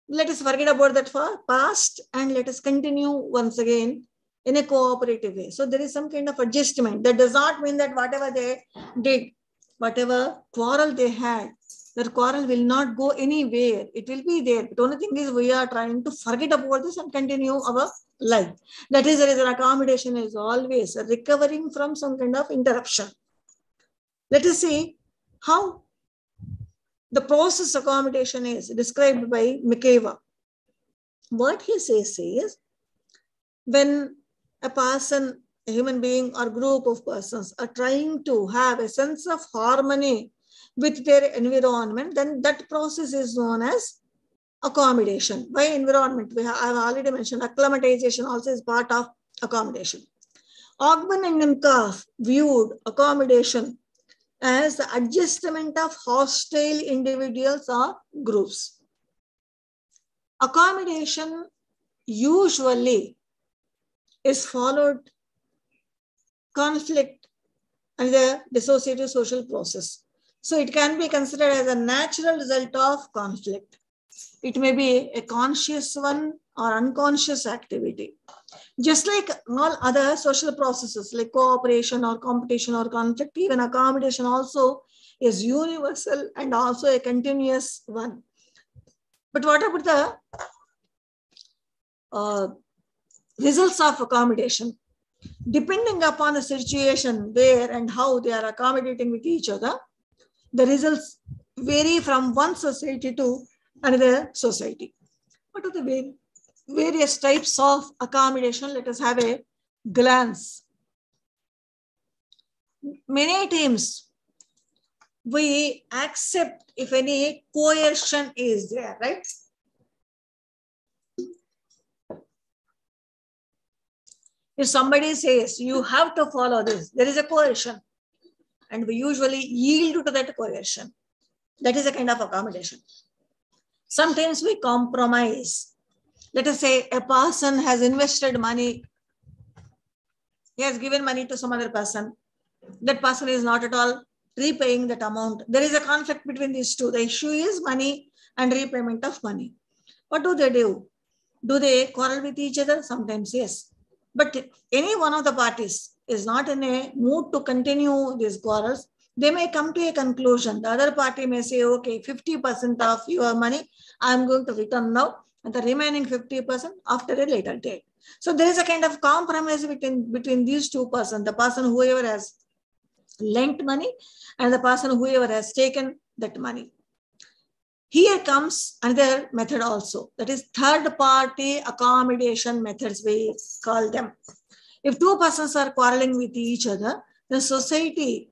Let us forget about that past and let us continue once again in a cooperative way. So there is some kind of adjustment. That does not mean that whatever they did, whatever quarrel they had, that quarrel will not go anywhere. It will be there. The only thing is we are trying to forget about this and continue our life. That is the reason accommodation is always recovering from some kind of interruption. Let us see how the process accommodation is described by McKeever. What he says is, when a person, a human being or group of persons are trying to have a sense of harmony with their environment, then that process is known as accommodation. By environment, I have already mentioned acclimatization also is part of accommodation. Ogman and Nkaaf viewed accommodation as the adjustment of hostile individuals or groups. Accommodation usually is followed conflict and the dissociative social process. So it can be considered as a natural result of conflict. It may be a conscious one or unconscious activity. Just like all other social processes like cooperation or competition or conflict, even accommodation also is universal and also a continuous one. But what about the results of accommodation? Depending upon the situation where and how they are accommodating with each other, the results vary from one society to another society. What are the various types of accommodation? Let us have a glance. Many times we accept if any coercion is there, right? If somebody says you have to follow this, there is a coercion. and we usually yield to that coercion. That is a kind of accommodation. Sometimes we compromise. Let us say a person has invested money. He has given money to some other person. That person is not at all repaying that amount. There is a conflict between these two. The issue is money and repayment of money. What do? Do they quarrel with each other? Sometimes, yes. But any one of the parties is not in a mood to continue these quarrels. They may come to a conclusion. The other party may say, okay, 50% of your money, I'm going to return now, and the remaining 50% after a later date. So there is a kind of compromise between these two persons, the person whoever has lent money and the person whoever has taken that money. Here comes another method also, that is third party accommodation methods, we call them. If two persons are quarreling with each other, the society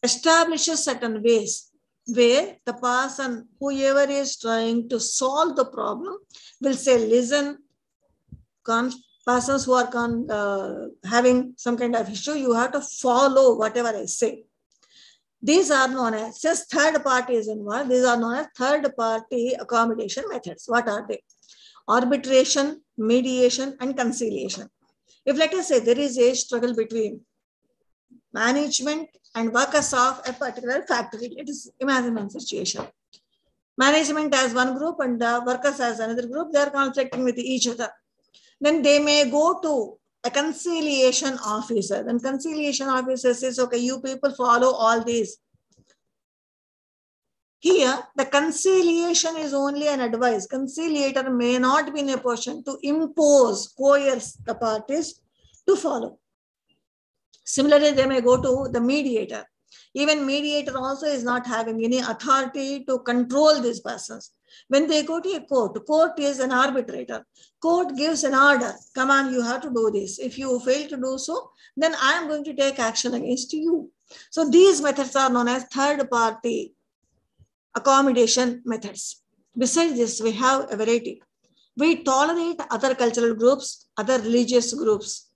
establishes certain ways where the person, whoever is trying to solve the problem, will say, listen, persons who are having some kind of issue, you have to follow whatever I say. These are known as, since third party is involved, these are known as third party accommodation methods. What are they? Arbitration, mediation, and conciliation. If let us say there is a struggle between management and workers of a particular factory, it is imagine one situation. Management as one group and the workers as another group, they are conflicting with each other. Then they may go to a conciliation officer. Then conciliation officer says, okay, you people follow all these. Here, the conciliation is only an advice. Conciliator may not be in a position to impose, coerce the parties to follow. Similarly, they may go to the mediator. Even mediator also is not having any authority to control these persons. When they go to a court, court is an arbitrator. Court gives an order. Come on, you have to do this. If you fail to do so, then I am going to take action against you. So these methods are known as third party accommodation methods. Besides this, we have a variety. We tolerate other cultural groups, other religious groups.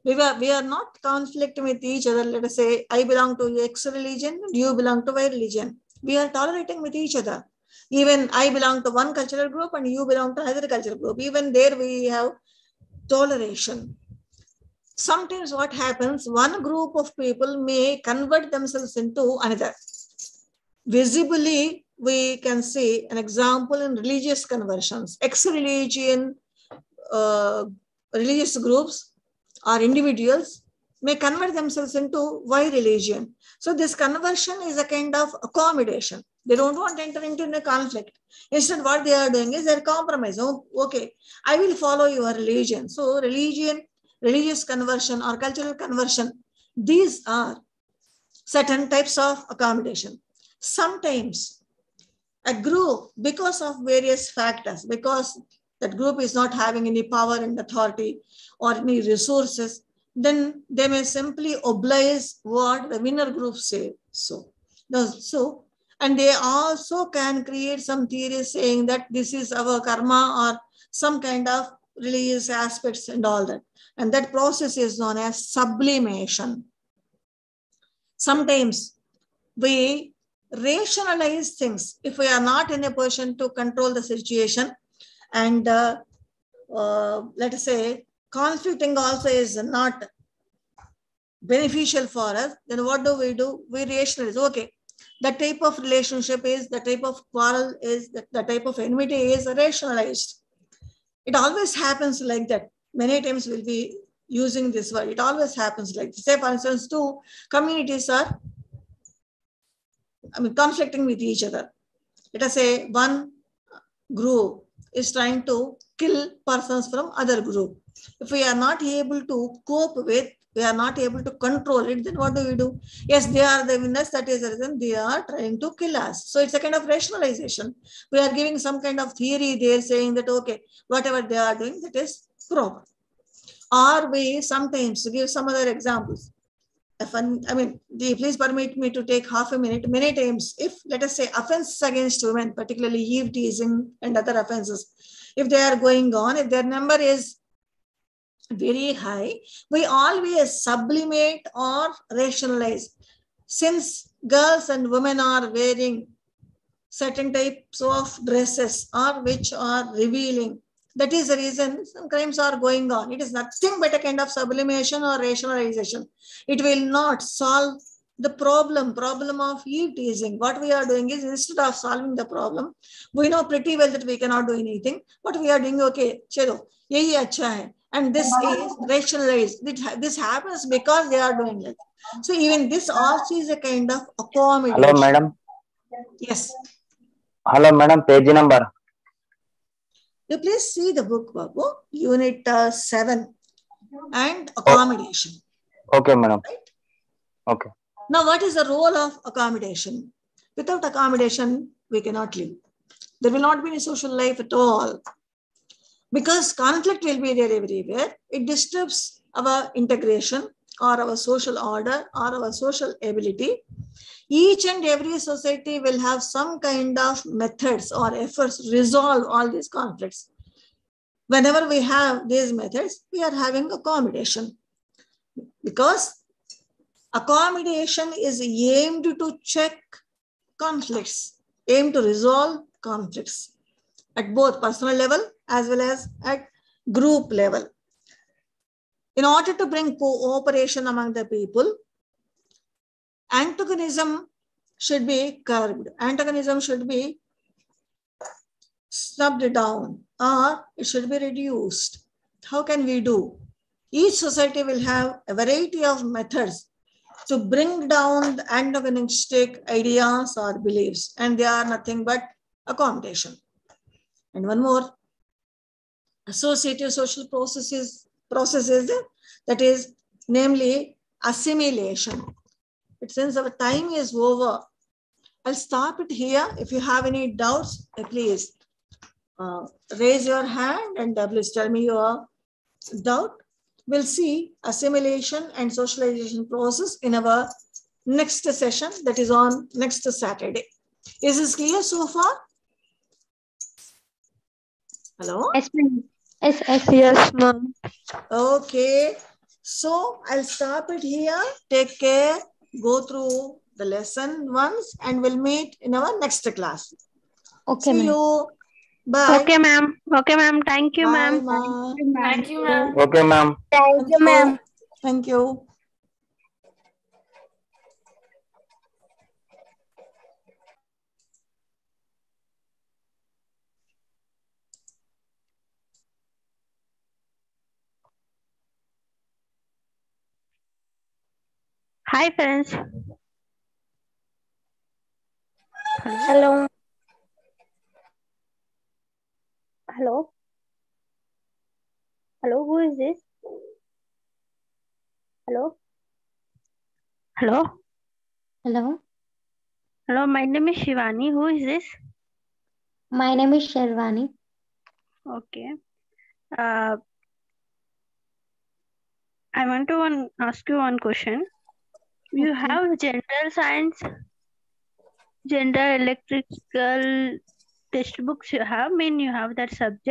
We are not conflicting with each other. Let us say, I belong to X religion, you belong to Y religion. We are tolerating with each other. Even I belong to one cultural group and you belong to another cultural group. Even there we have toleration. Sometimes what happens, one group of people may convert themselves into another. Visibly, we can see an example in religious conversions. Ex-religion, religious groups or individuals may convert themselves into Y religion. So this conversion is a kind of accommodation. They don't want to enter into a conflict. Instead, what they are doing is they're compromise. Oh, okay, I will follow your religion. So religious conversion or cultural conversion, these are certain types of accommodation. Sometimes a group, because of various factors, because that group is not having any power and authority or any resources, then they may simply oblige what the winner group say. And they also can create some theories saying that this is our karma or some kind of religious aspects and all that. And that process is known as sublimation. Sometimes we rationalize things if we are not in a position to control the situation, and let us say conflicting also is not beneficial for us. Then what do? We rationalize. Okay, the type of relationship is, the type of quarrel is, the type of enmity is rationalized. It always happens like that. Many times we'll be using this word. It always happens like this. Say, for instance, two communities are conflicting with each other. Let us say one group is trying to kill persons from other group. If we are not able to cope with, we are not able to control it, then what do? Yes, they are the winners. That is the reason they are trying to kill us. So it's a kind of rationalization. We are giving some kind of theory there saying that, okay, whatever they are doing, that is proper. Or we sometimes give some other examples. Please permit me to take half a minute. Many times, if let us say offenses against women, particularly eve teasing and other offenses, if they are going on, if their number is very high, we always sublimate or rationalize. since girls and women are wearing certain types of dresses or which are revealing, that is the reason some crimes are going on. It is nothing but a kind of sublimation or rationalization. It will not solve the problem of eve teasing. What we are doing is, instead of solving the problem, we know pretty well that we cannot do anything, but we are doing okay, chalo, yahi acha hai. And this is rationalized. This happens because they are doing it. So even this also is a kind of accommodation. Hello, madam. Yes. Hello, madam. Page number. You please see the book, Babu, unit 7 and accommodation. Okay, madam. Right? Okay. Now, what is the role of accommodation? Without accommodation, we cannot live. There will not be any social life at all. Because conflict will be there everywhere. It disturbs our integration or our social order or our social ability. Each and every society will have some kind of methods or efforts to resolve all these conflicts. Whenever we have these methods, we are having accommodation. Because accommodation is aimed to check conflicts, aimed to resolve conflicts at both personal level as well as at group level. In order to bring cooperation among the people, antagonism should be curbed. Antagonism should be snubbed down or it should be reduced. How can we do? Each society will have a variety of methods to bring down the antagonistic ideas or beliefs, and they are nothing but accommodation. And one more, associative social processes, that is namely assimilation. But since our time is over, I'll stop it here. If you have any doubts, please raise your hand and please tell me your doubt. We'll see assimilation and socialization process in our next session, that is on next Saturday. Is this clear so far? Hello? Yes, ma'am. Yes, ma'am. Okay. So I'll stop it here. Take care. Go through the lesson once and we'll meet in our next class. Okay, See ma'am. you. Bye. Okay, ma'am. Okay, ma'am. Thank you, Bye, ma'am. ma. Thank you, ma'am. Okay, ma'am. Thank you, ma'am. Thank you. Hi, friends. Hello. Hello. Hello, who is this? Hello. Hello. Hello, Hello, my name is Shivani. Who is this? my name is Sharvani. Okay. I want to ask you one question. You Okay. have general science, general electrical textbooks you have, mean you have that subject.